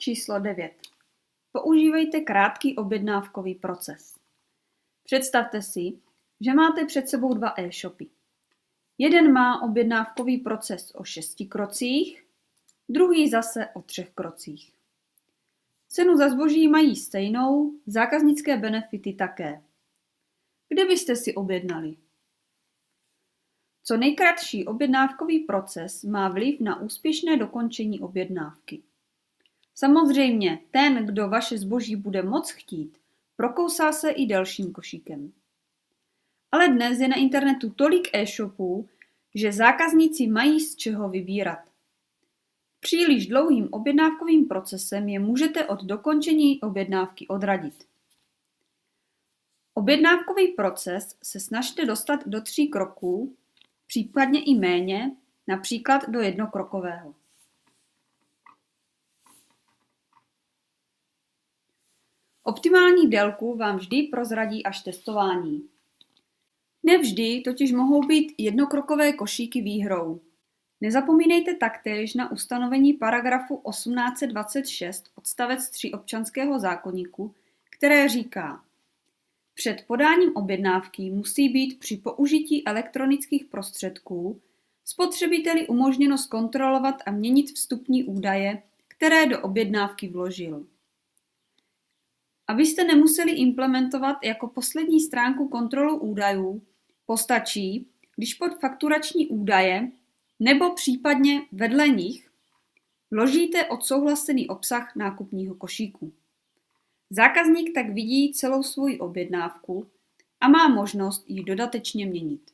Číslo 9. Používejte krátký objednávkový proces. Představte si, že máte před sebou dva e-shopy. Jeden má objednávkový proces o 6 krocích, druhý zase o 3 krocích. Cenu za zboží mají stejnou, zákaznické benefity také. Kde byste si objednali? Co nejkratší objednávkový proces má vliv na úspěšné dokončení objednávky. Samozřejmě, ten, kdo vaše zboží bude moc chtít, prokousá se i delším košíkem. Ale dnes je na internetu tolik e-shopů, že zákazníci mají z čeho vybírat. Příliš dlouhým objednávkovým procesem je můžete od dokončení objednávky odradit. Objednávkový proces se snažte dostat do 3 kroků, případně i méně, například do jednokrokového. Optimální délku vám vždy prozradí až testování. Nevždy totiž mohou být jednokrokové košíky výhrou. Nezapomínejte taktéž na ustanovení paragrafu 1826 odstavec 3 občanského zákoníku, které říká: před podáním objednávky musí být při použití elektronických prostředků spotřebiteli umožněno zkontrolovat a měnit vstupní údaje, které do objednávky vložil. Abyste nemuseli implementovat jako poslední stránku kontrolu údajů, postačí, když pod fakturační údaje nebo případně vedle nich vložíte odsouhlasený obsah nákupního košíku. Zákazník tak vidí celou svoji objednávku a má možnost ji dodatečně měnit.